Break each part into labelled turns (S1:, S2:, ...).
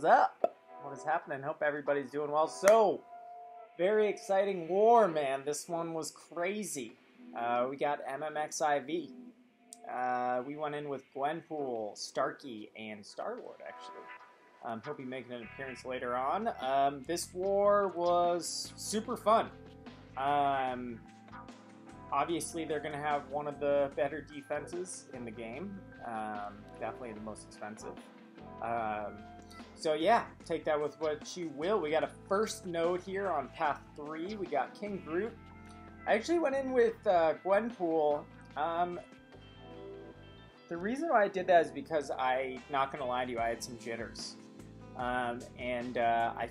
S1: is up? What is happening? Hope everybody's doing well. So, very exciting war, man. This one was crazy. We got MMXIV. We went in with Gwenpool, Starkey, and Star-Lord, actually. He'll be making an appearance later on. This war was super fun. Obviously, they're going to have one of the better defenses in the game. Definitely the most expensive. So yeah, take that with what you will. We got a first node here on path 3. We got King Groot. I actually went in with Gwenpool. The reason why I did that is because not going to lie to you, I had some jitters. I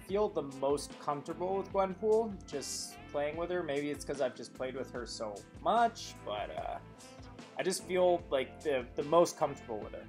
S1: feel the most comfortable with Gwenpool, just playing with her. Maybe it's because I've just played with her so much, but I just feel like the most comfortable with her.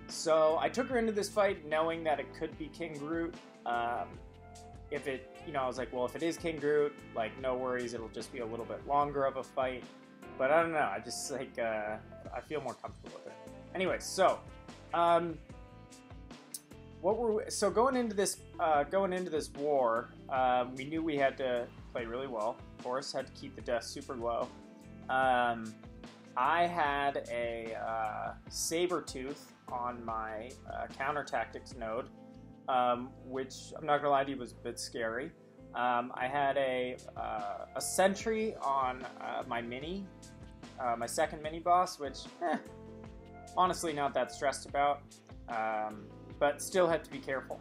S1: So I took her into this fight knowing that it could be King Groot. If it, I was like, well, if it is King Groot, like, no worries, it'll just be a little bit longer of a fight. But I don't know, I just, like, I feel more comfortable with it. Anyway, so, going into this war, we knew we had to play really well. Of course, had to keep the death super low. I had a Sabertooth on my counter tactics node, which I'm not gonna lie to you was a bit scary. I had a sentry on my second mini boss, which honestly not that stressed about, but still had to be careful.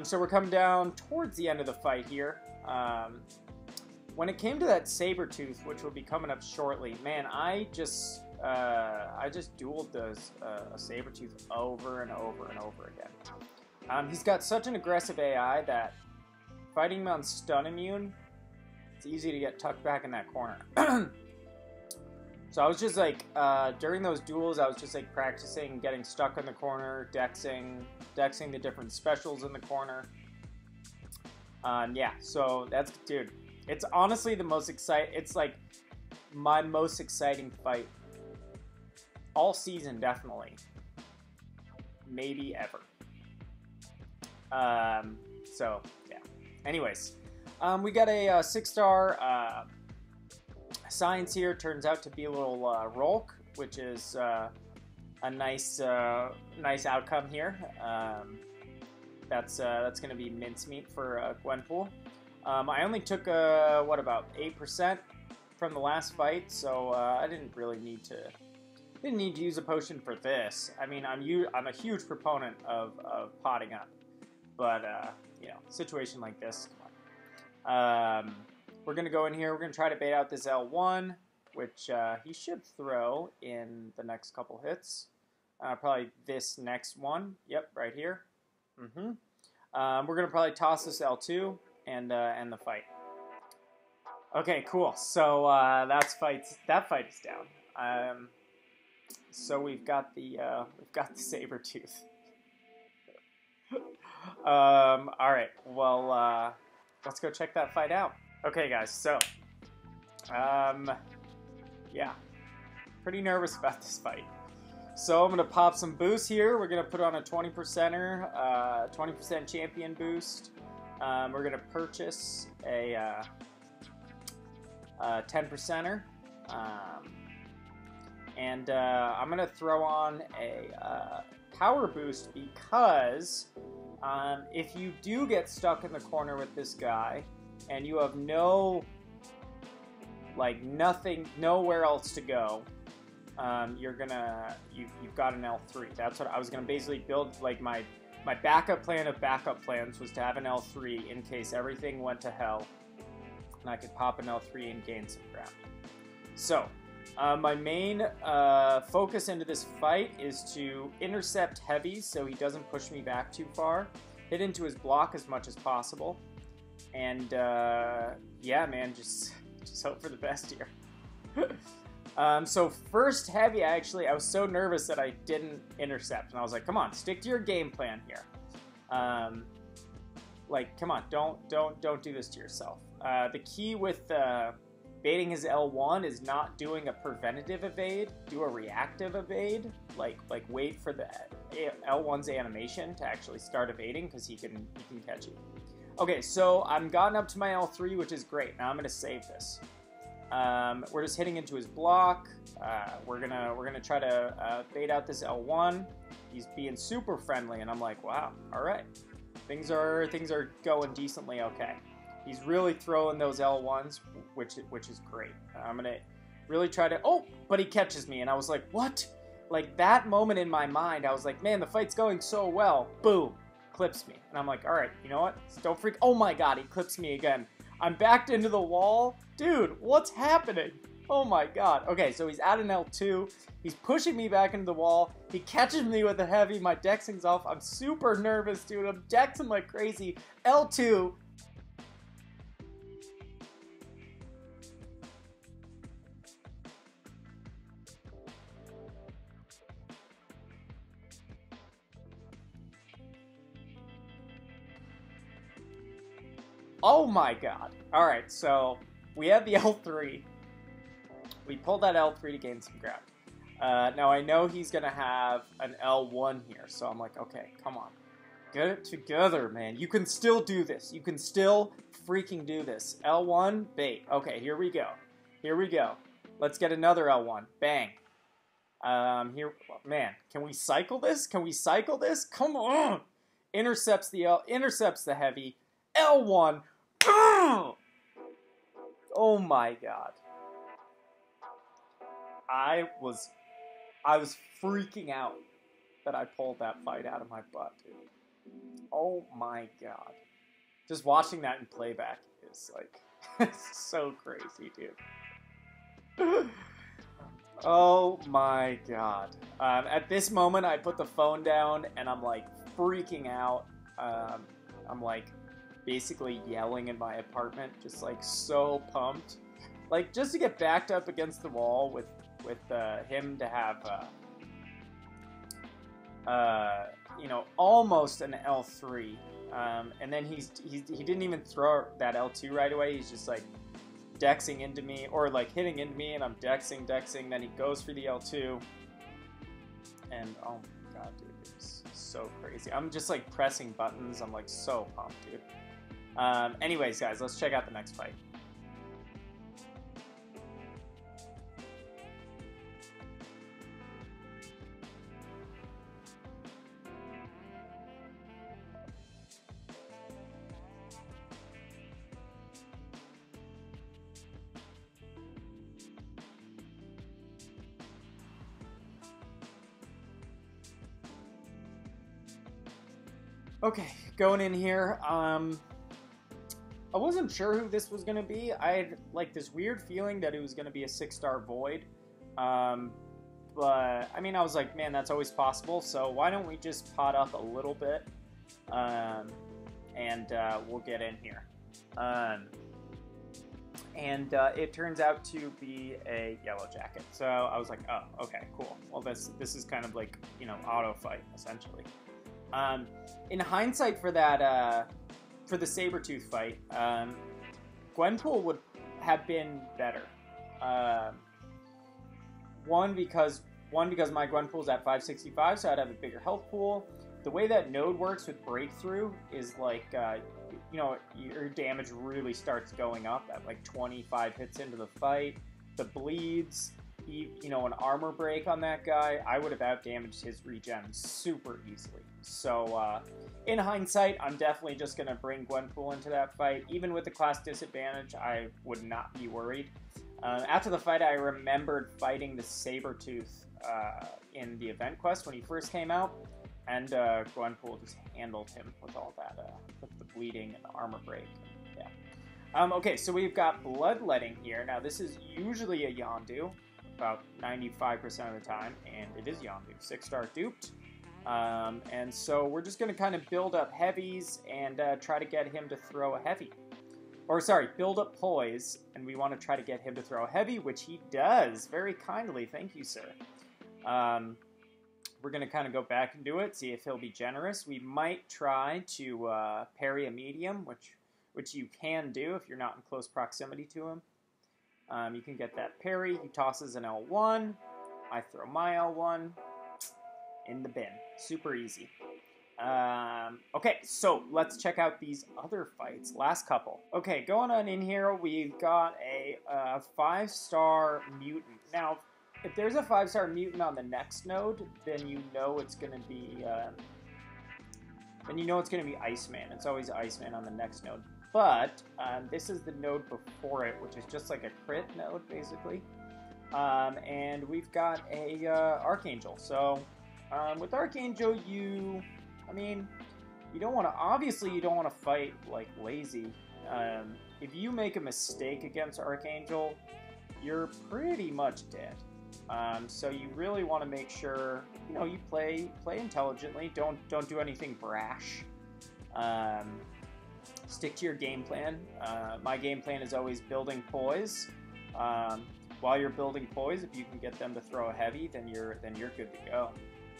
S1: So we're coming down towards the end of the fight here. When it came to that Sabertooth, which will be coming up shortly, man, I just dueled a Sabertooth over and over and over again. He's got such an aggressive AI that fighting him on stun immune, it's easy to get tucked back in that corner. So I was just like, during those duels, I was just like practicing getting stuck in the corner, dexing the different specials in the corner. Yeah, so that's, dude, it's honestly the most exciting, it's like my most exciting fight all season, definitely. Maybe ever. So, yeah. Anyways, we got a 6-star science here. Turns out to be a little Rolk, which is a nice outcome here. That's going to be mincemeat for Gwenpool. I only took about 8% from the last fight, so I didn't really need to use a potion for this. I mean, I'm a huge proponent of potting up, but situation like this, come on. We're gonna go in here. We're gonna try to bait out this L1, which he should throw in the next couple hits. Probably this next one. Yep, right here. We're gonna probably toss this L2 and end the fight. Okay, cool. So that fight is down. So we've got the Sabertooth. All right. Well, let's go check that fight out. Okay, guys. So, yeah, pretty nervous about this fight. So I'm gonna pop some boosts here. We're gonna put on a 20%er, 20% champion boost. We're gonna purchase a 10%er. And I'm going to throw on a power boost because if you do get stuck in the corner with this guy and you have nowhere else to go, you've got an L3. That's what I was going to basically build. Like my backup plan of backup plans was to have an L3 in case everything went to hell, and I could pop an L3 and gain some ground. So my main focus into this fight is to intercept heavies so he doesn't push me back too far, hit into his block as much as possible, and yeah, man, just hope for the best here. So first heavy, I was so nervous that I didn't intercept, and I was like, come on, stick to your game plan here. Like, come on, don't do this to yourself. The key with baiting his L1 is not doing a preventative evade, do a reactive evade, like wait for the L1's animation to actually start evading because he can catch you. Okay, so I'm gotten up to my L3, which is great. Now I'm gonna save this. We're just hitting into his block. We're gonna try to bait out this L1. He's being super friendly, and I'm like, wow, all right, things are going decently okay. He's really throwing those L1s, which is great. I'm gonna really try to. Oh, but he catches me, and I was like, what? Like that moment in my mind, I was like, man, the fight's going so well. Boom, clips me, and I'm like, all right, you know what? Don't freak. Oh my god, he clips me again. I'm backed into the wall. Dude, what's happening? Oh my god. Okay, so he's at an L2. He's pushing me back into the wall. He catches me with a heavy. My dexing's off. I'm super nervous, dude. I'm dexing like crazy. L2. Oh my god. Alright, so we have the L3. We pulled that L3 to gain some ground. Now I know he's going to have an L1 here, so I'm like, okay, come on. Get it together, man. You can still do this. You can still freaking do this. L1, bait. Okay, here we go. Here we go. Let's get another L1. Bang. Here, man, can we cycle this? Can we cycle this? Come on. Intercepts the heavy. L1. Oh my god. I was freaking out that I pulled that fight out of my butt, dude. Oh my god. Just watching that in playback is like it's so crazy, dude. Oh my god. At this moment I put the phone down and I'm like freaking out. I'm like basically yelling in my apartment, just like so pumped. Like just to get backed up against the wall with him to have you know, almost an L3, and then he didn't even throw that L2 right away. He's just like dexing into me, or like hitting into me, and I'm dexing. Then he goes for the L2, and oh my god, dude, it's so crazy. I'm just like pressing buttons. I'm like so pumped, dude. Anyways, guys, let's check out the next fight. Okay, going in here, I wasn't sure who this was going to be. I had, like, this weird feeling that it was going to be a 6-star Void. But, I mean, I was like, man, that's always possible, so why don't we just pot up a little bit, and we'll get in here. It turns out to be a yellow jacket. So I was like, oh, okay, cool. Well, this is kind of like, you know, auto fight, essentially. In hindsight for that, for the Sabretooth fight, Gwenpool would have been better. One because my Gwenpool's at 565, so I'd have a bigger health pool. The way that node works with Breakthrough is like, you know, your damage really starts going up at like 25 hits into the fight. The bleeds, you know, an armor break on that guy, I would have outdamaged his regen super easily. So, in hindsight, I'm definitely just going to bring Gwenpool into that fight. Even with the class disadvantage, I would not be worried. After the fight, I remembered fighting the Sabretooth in the event quest when he first came out, and Gwenpool just handled him with all that, with the bleeding and the armor break. Yeah. Okay, so we've got Bloodletting here. Now, this is usually a Yondu, about 95% of the time, and it is Yondu. 6-star duped. And so we're just going to kind of build up heavies and try to get him to throw a heavy. Or, sorry, build up poise, and we want to try to get him to throw a heavy, which he does very kindly. Thank you, sir. We're going to kind of go back and do it, see if he'll be generous. We might try to parry a medium, which you can do if you're not in close proximity to him. You can get that parry. He tosses an L1. I throw my L1. in the bin. Super easy. Okay, so let's check out these other fights. Last couple. Okay, going on in here, we've got a 5-star mutant. Now, if there's a 5-star mutant on the next node, then you know it's going to be Iceman. It's always Iceman on the next node. But this is the node before it, which is just like a crit node, basically. And we've got a Archangel. So with Archangel, you don't want to, obviously you don't want to fight like lazy. If you make a mistake against Archangel, you're pretty much dead. So you really want to make sure, you play intelligently. Don't do anything brash. Stick to your game plan. My game plan is always building poise. While you're building poise, if you can get them to throw a heavy, then you're good to go.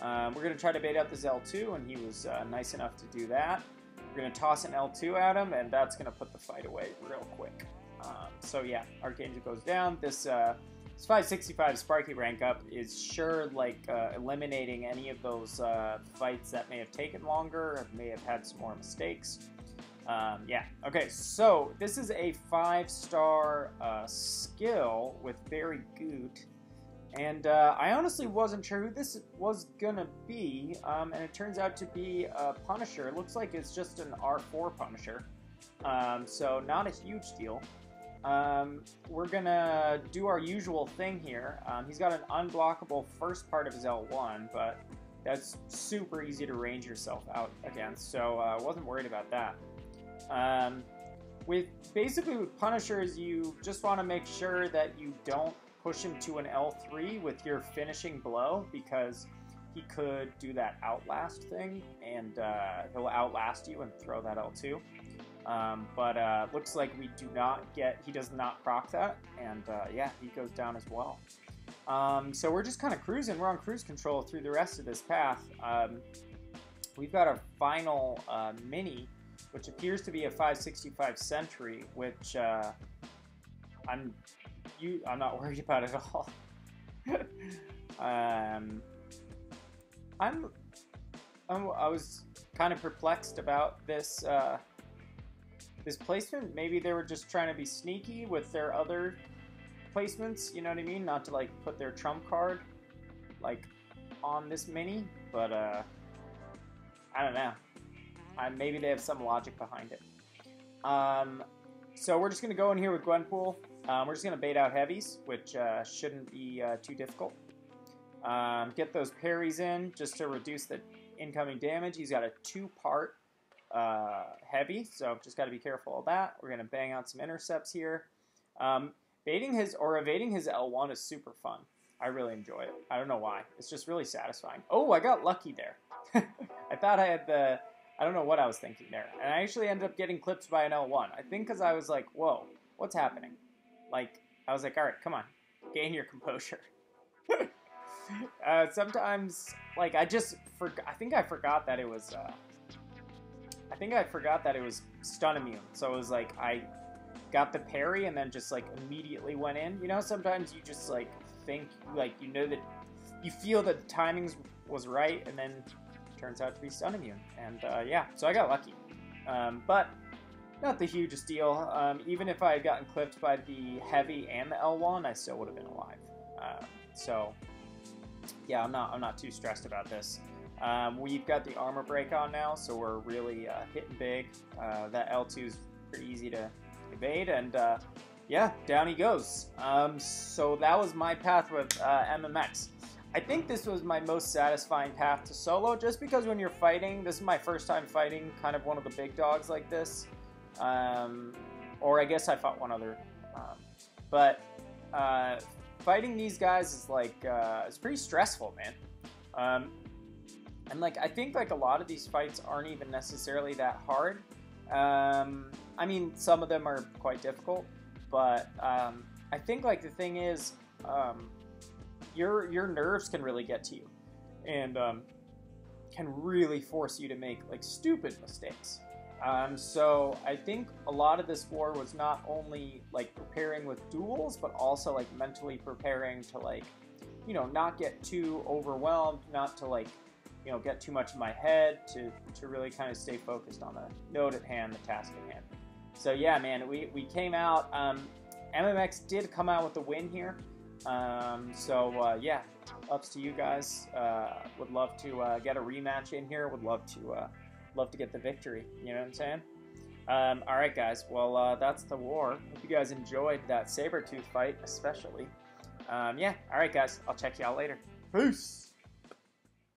S1: We're going to try to bait out this L2, and he was nice enough to do that. We're going to toss an L2 at him, and that's going to put the fight away real quick. So yeah, Archangel goes down. This 565 Sparky rank up is sure eliminating any of those fights that may have taken longer, or may have had some more mistakes. Yeah, okay, so this is a 5-star skill with Very Goot. And I honestly wasn't sure who this was gonna be, and it turns out to be a Punisher. It looks like it's just an R4 Punisher, so not a huge deal. We're gonna do our usual thing here. He's got an unblockable first part of his L1, but that's super easy to range yourself out against, so I wasn't worried about that. With Punishers, you just want to make sure that you don't push him to an L3 with your finishing blow, because he could do that Outlast thing, and he'll outlast you and throw that L2. But looks like he does not proc that, and yeah, he goes down as well. So we're just kind of cruising. We're on cruise control through the rest of this path. We've got our final mini, which appears to be a 565 Sentry, which I'm not worried about at all. I was kind of perplexed about this this placement. Maybe they were just trying to be sneaky with their other placements, you know what I mean? Not to put their trump card on this mini, but I don't know. Maybe they have some logic behind it. So we're just going to go in here with Gwenpool. We're just going to bait out heavies, which shouldn't be too difficult. Get those parries in just to reduce the incoming damage. He's got a 2-part heavy, so just got to be careful of that. We're going to bang out some intercepts here. Evading his L1 is super fun. I really enjoy it. I don't know why. It's just really satisfying. Oh, I got lucky there. I thought I had I don't know what I was thinking there. And I actually ended up getting clipped by an L1. I think because I was like, whoa, what's happening? I was like, all right, come on. Gain your composure. Sometimes, I think I forgot that it was, stun immune. So it was I got the parry and then just, immediately went in. You know, sometimes you just, think, you know that, you feel that the timing was right, and then turns out to be stun immune, and yeah, so I got lucky, but not the hugest deal. Even if I had gotten clipped by the heavy and the L1, I still would have been alive. So yeah, I'm not too stressed about this. We've got the armor break on now, so we're really hitting big. That L2 is pretty easy to evade, and yeah, down he goes. So that was my path with MMX. I think this was my most satisfying path to solo, just because when you're fighting, this is my first time fighting kind of one of the big dogs like this. Or I guess I fought one other. But fighting these guys is it's pretty stressful, man. And I think a lot of these fights aren't even necessarily that hard. I mean, some of them are quite difficult, but I think the thing is, your nerves can really get to you, and can really force you to make stupid mistakes. So I think a lot of this war was not only preparing with duels, but also mentally preparing to not get too overwhelmed, not to get too much in my head to really kind of stay focused on the node at hand, the task at hand. So yeah, man, we came out. MMX did come out with the win here. Yeah, ups to you guys. Would love to get a rematch in here. Would love to get the victory. You know what I'm saying? All right, guys. Well, that's the war. Hope you guys enjoyed that saber tooth fight, especially. Yeah. All right, guys. I'll check you out later. Peace.